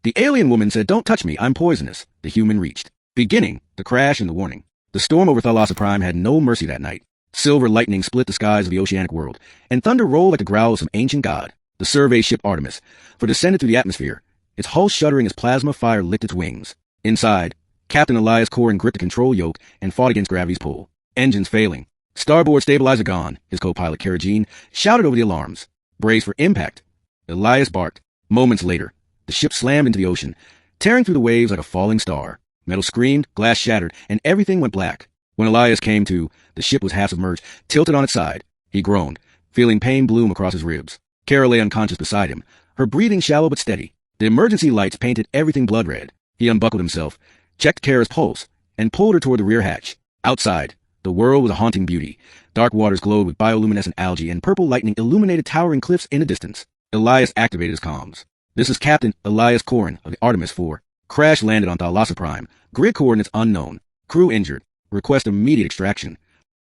The alien woman said, "Don't touch me, I'm poisonous." The human reached. Beginning, the crash and the warning. The storm over Thalassa Prime had no mercy that night. Silver lightning split the skies of the oceanic world, and thunder rolled like the growl of some ancient god. The survey ship Artemis, for descended through the atmosphere, its hull shuddering as plasma fire licked its wings. Inside, Captain Elias Corrin gripped the control yoke and fought against gravity's pull. Engines failing. Starboard stabilizer gone, his co-pilot Karajin shouted over the alarms. Brace for impact. Elias barked. Moments later, the ship slammed into the ocean, tearing through the waves like a falling star. Metal screamed, glass shattered, and everything went black. When Elias came to, the ship was half submerged, tilted on its side. He groaned, feeling pain bloom across his ribs. Kara lay unconscious beside him, her breathing shallow but steady. The emergency lights painted everything blood red. He unbuckled himself, checked Kara's pulse, and pulled her toward the rear hatch. Outside, the world was a haunting beauty. Dark waters glowed with bioluminescent algae, and purple lightning illuminated towering cliffs in the distance. Elias activated his comms. "This is Captain Elias Corrin of the Artemis IV. Crash landed on Thalassa Prime. Grid coordinates unknown. Crew injured. Request immediate extraction."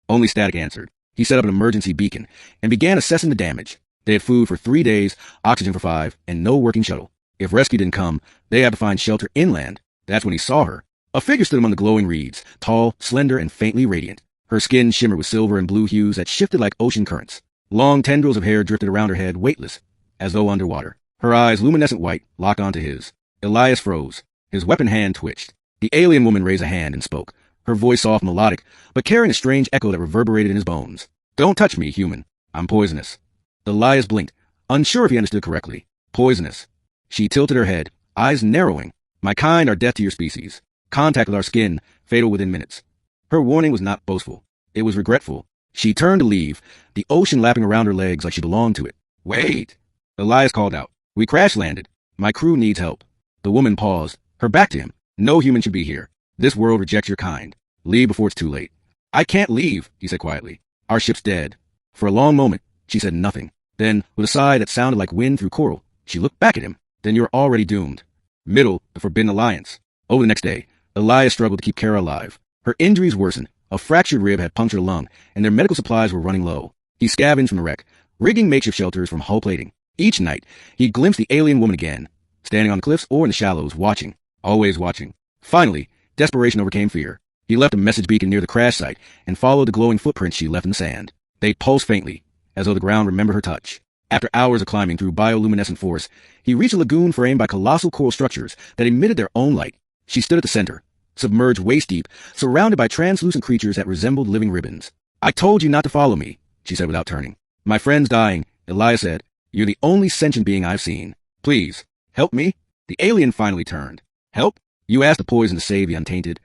Only static answered. He set up an emergency beacon and began assessing the damage. They had food for 3 days, oxygen for 5, and no working shuttle. If rescue didn't come, they had to find shelter inland. That's when he saw her. A figure stood among the glowing reeds, tall, slender, and faintly radiant. Her skin shimmered with silver and blue hues that shifted like ocean currents. Long tendrils of hair drifted around her head, weightless, as though underwater. Her eyes, luminescent white, locked onto his. Elias froze. His weapon hand twitched. The alien woman raised a hand and spoke, her voice soft, melodic, but carrying a strange echo that reverberated in his bones. "Don't touch me, human. I'm poisonous." Elias blinked, unsure if he understood correctly. "Poisonous." She tilted her head, eyes narrowing. "My kind are death to your species. Contact with our skin, fatal within minutes." Her warning was not boastful. It was regretful. She turned to leave, the ocean lapping around her legs like she belonged to it. "Wait!" Elias called out. "We crash-landed. My crew needs help." The woman paused, her back to him. "No human should be here. This world rejects your kind. Leave before it's too late." "I can't leave," he said quietly. "Our ship's dead." For a long moment, she said nothing. Then, with a sigh that sounded like wind through coral, she looked back at him. "Then you're already doomed." Middle, the Forbidden Alliance. Over the next day, Elias struggled to keep Kara alive. Her injuries worsened. A fractured rib had punctured a lung, and their medical supplies were running low. He scavenged from the wreck, rigging makeshift shelters from hull plating. Each night, he glimpsed the alien woman again, standing on the cliffs or in the shallows, watching, always watching. Finally, desperation overcame fear. He left a message beacon near the crash site and followed the glowing footprints she left in the sand. They pulsed faintly, as though the ground remembered her touch. After hours of climbing through bioluminescent forests, he reached a lagoon framed by colossal coral structures that emitted their own light. She stood at the center, submerged waist-deep, surrounded by translucent creatures that resembled living ribbons. "I told you not to follow me," she said without turning. "My friend's dying," Elias said. "You're the only sentient being I've seen. Please, help me." The alien finally turned. "Help? You asked the poison to save the untainted."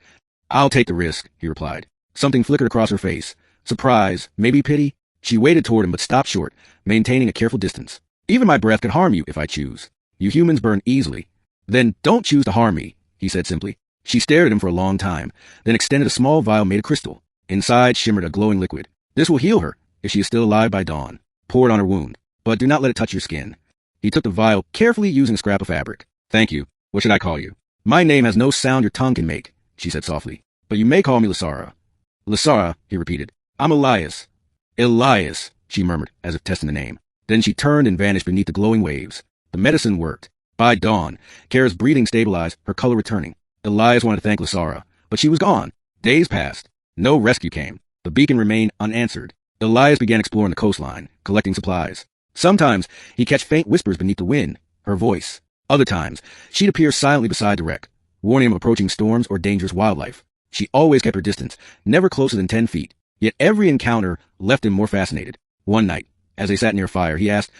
"I'll take the risk," he replied. Something flickered across her face. Surprise, maybe pity. She waded toward him but stopped short, maintaining a careful distance. "Even my breath could harm you if I choose. You humans burn easily." "Then don't choose to harm me," he said simply. She stared at him for a long time, then extended a small vial made of crystal. Inside shimmered a glowing liquid. "This will heal her, if she is still alive by dawn. Pour it on her wound, but do not let it touch your skin." He took the vial, carefully using a scrap of fabric. "Thank you. What should I call you?" "My name has no sound your tongue can make," she said softly. "But you may call me Lasara." "Lasara," he repeated. "I'm Elias." "Elias," she murmured, as if testing the name. Then she turned and vanished beneath the glowing waves. The medicine worked. By dawn, Kara's breathing stabilized, her color returning. Elias wanted to thank Lasara, but she was gone. Days passed. No rescue came. The beacon remained unanswered. Elias began exploring the coastline, collecting supplies. Sometimes he'd catch faint whispers beneath the wind, her voice. Other times, she'd appear silently beside the wreck, warning him of approaching storms or dangerous wildlife. She always kept her distance, never closer than 10 feet. Yet every encounter left him more fascinated. One night, as they sat near a fire, he asked,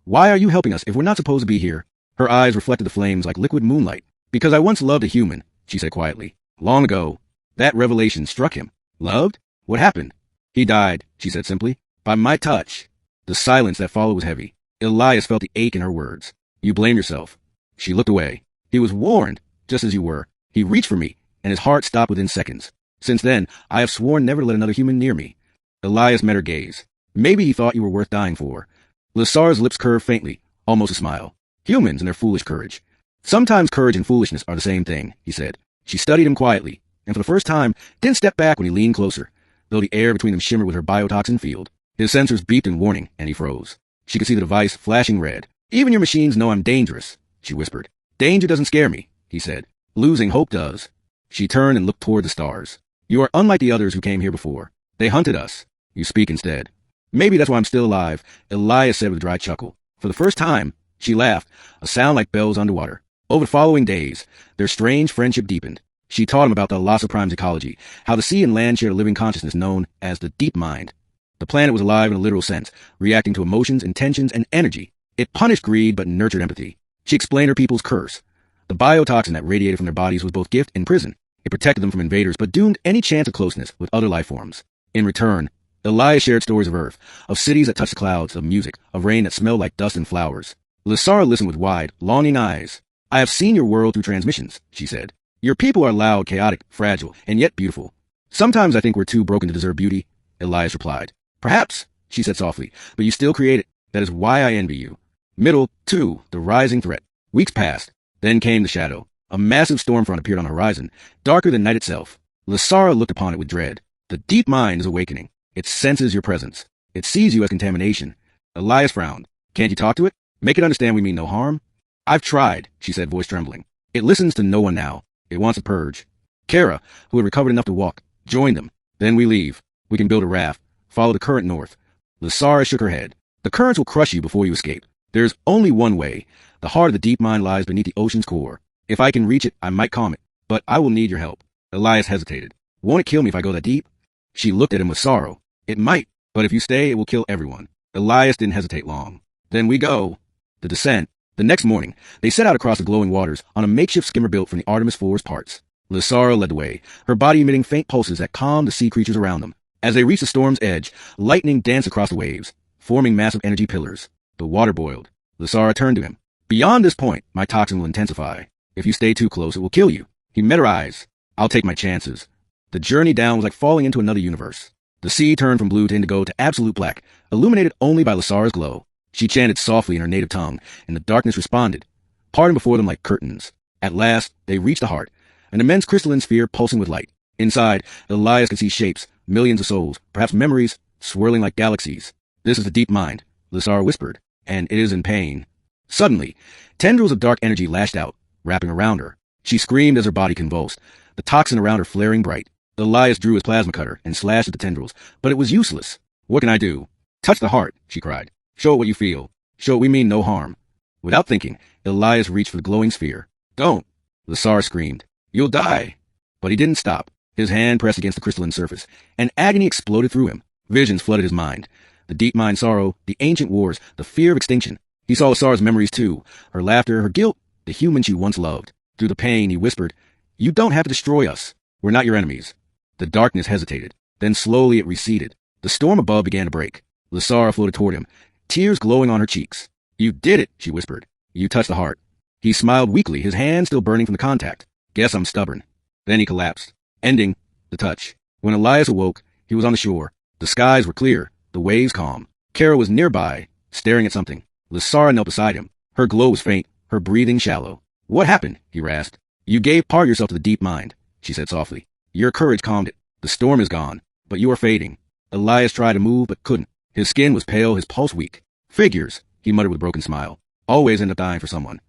"Why are you helping us if we're not supposed to be here?" Her eyes reflected the flames like liquid moonlight. "Because I once loved a human," she said quietly. "Long ago." That revelation struck him. "Loved? What happened?" "He died," she said simply. "By my touch." The silence that followed was heavy. Elias felt the ache in her words. "You blame yourself." She looked away. "He was warned, just as you were. He reached for me, and his heart stopped within seconds. Since then, I have sworn never to let another human near me." Elias met her gaze. "Maybe he thought you were worth dying for." Lasara's lips curved faintly, almost a smile. "Humans and their foolish courage." "Sometimes courage and foolishness are the same thing," he said. She studied him quietly, and for the first time, didn't step back when he leaned closer, though the air between them shimmered with her biotoxin field. His sensors beeped in warning, and he froze. She could see the device flashing red. "Even your machines know I'm dangerous," she whispered. Danger doesn't scare me, he said. Losing hope does. She turned and looked toward the stars. You are unlike the others who came here before. They hunted us. You speak instead. Maybe that's why I'm still alive, Elias said with a dry chuckle. For the first time, she laughed, a sound like bells underwater. Over the following days, their strange friendship deepened. She taught him about the Alasa Prime's ecology, how the sea and land shared a living consciousness known as the deep mind. The planet was alive in a literal sense, reacting to emotions, intentions, and energy. It punished greed but nurtured empathy. She explained her people's curse. The biotoxin that radiated from their bodies was both gift and prison. It protected them from invaders but doomed any chance of closeness with other life forms. In return, Elias shared stories of Earth, of cities that touched the clouds, of music, of rain that smelled like dust and flowers. Lysara listened with wide, longing eyes. I have seen your world through transmissions, she said. Your people are loud, chaotic, fragile, and yet beautiful. Sometimes I think we're too broken to deserve beauty, Elias replied. Perhaps, she said softly, but you still create it. That is why I envy you. Middle, 2, the rising threat. Weeks passed. Then came the shadow. A massive storm front appeared on the horizon, darker than night itself. Lysara looked upon it with dread. The deep mind is awakening. It senses your presence. It sees you as contamination. Elias frowned. Can't you talk to it? Make it understand we mean no harm? I've tried, she said, voice trembling. It listens to no one now. It wants a purge. Kara, who had recovered enough to walk, joined them. Then we leave. We can build a raft. Follow the current north. Lysara shook her head. The currents will crush you before you escape. There's only one way. The heart of the deep mind lies beneath the ocean's core. If I can reach it, I might calm it. But I will need your help. Elias hesitated. Won't it kill me if I go that deep? She looked at him with sorrow. It might, but if you stay, it will kill everyone. Elias didn't hesitate long. Then we go. The descent. The next morning, they set out across the glowing waters on a makeshift skimmer built from the Artemis IV's parts. Lysara led the way, her body emitting faint pulses that calmed the sea creatures around them. As they reached the storm's edge, lightning danced across the waves, forming massive energy pillars. The water boiled. Lysara turned to him. Beyond this point, my toxin will intensify. If you stay too close, it will kill you. He met her eyes. I'll take my chances. The journey down was like falling into another universe. The sea turned from blue to indigo to absolute black, illuminated only by Lysara's glow. She chanted softly in her native tongue, and the darkness responded, parting before them like curtains. At last, they reached the heart, an immense crystalline sphere pulsing with light. Inside, Elias could see shapes, millions of souls, perhaps memories, swirling like galaxies. This is the deep mind, Lysara whispered, and it is in pain. Suddenly, tendrils of dark energy lashed out, wrapping around her. She screamed as her body convulsed, the toxin around her flaring bright. Elias drew his plasma cutter and slashed at the tendrils, but it was useless. What can I do? Touch the heart, she cried. Show it what you feel. Show it we mean no harm. Without thinking, Elias reached for the glowing sphere. Don't! Lysara screamed. You'll die! But he didn't stop. His hand pressed against the crystalline surface, and agony exploded through him. Visions flooded his mind. The deep mind sorrow, the ancient wars, the fear of extinction. He saw Lysara's memories too, her laughter, her guilt, the human she once loved. Through the pain, he whispered, You don't have to destroy us. We're not your enemies. The darkness hesitated. Then slowly it receded. The storm above began to break. Lysara floated toward him, tears glowing on her cheeks. You did it, she whispered. You touched the heart. He smiled weakly, his hand still burning from the contact. Guess I'm stubborn. Then he collapsed, ending the touch. When Elias awoke, he was on the shore. The skies were clear, the waves calm. Kara was nearby, staring at something. Lysara knelt beside him. Her glow was faint, her breathing shallow. What happened? He rasped. You gave part of yourself to the deep mind, she said softly. Your courage calmed it. The storm is gone, but you are fading. Elias tried to move, but couldn't. His skin was pale, his pulse weak. Figures, he muttered with a broken smile. Always end up dying for someone.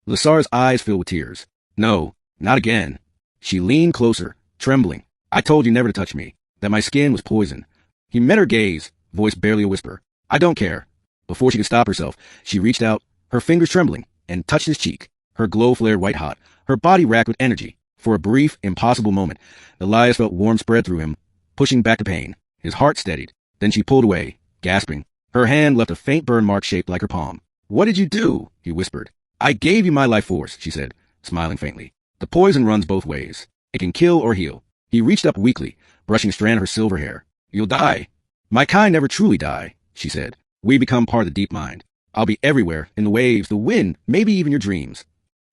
Lysara's eyes filled with tears. No, not again. She leaned closer, trembling. I told you never to touch me, that my skin was poison. He met her gaze, voice barely a whisper. I don't care. Before she could stop herself, she reached out, her fingers trembling, and touched his cheek. Her glow flared white hot, her body racked with energy. For a brief, impossible moment, Elias felt warmth spread through him, pushing back the pain. His heart steadied. Then she pulled away, gasping. Her hand left a faint burn mark shaped like her palm. What did you do? He whispered. I gave you my life force, she said, smiling faintly. The poison runs both ways. It can kill or heal. He reached up weakly, brushing a strand of her silver hair. You'll die. My kind never truly die, she said. We become part of the deep mind. I'll be everywhere, in the waves, the wind, maybe even your dreams.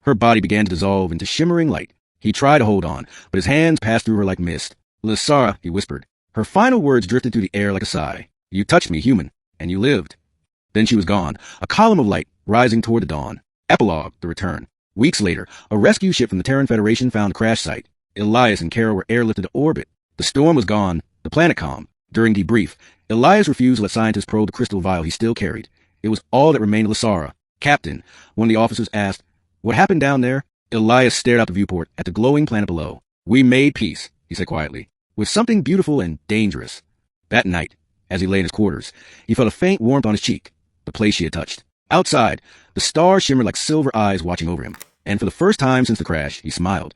Her body began to dissolve into shimmering light. He tried to hold on, but his hands passed through her like mist. Lysara, he whispered. Her final words drifted through the air like a sigh. You touched me, human, and you lived. Then she was gone, a column of light rising toward the dawn. Epilogue, the return. Weeks later, a rescue ship from the Terran Federation found the crash site. Elias and Kara were airlifted to orbit. The storm was gone, the planet calm. During debrief, Elias refused to let scientists probe the crystal vial he still carried. It was all that remained of Lysara. Captain, one of the officers asked, What happened down there? Elias stared out the viewport at the glowing planet below. We made peace, he said quietly, with something beautiful and dangerous. That night, as he lay in his quarters, he felt a faint warmth on his cheek, the place she had touched. Outside, the stars shimmered like silver eyes watching over him, and for the first time since the crash, he smiled.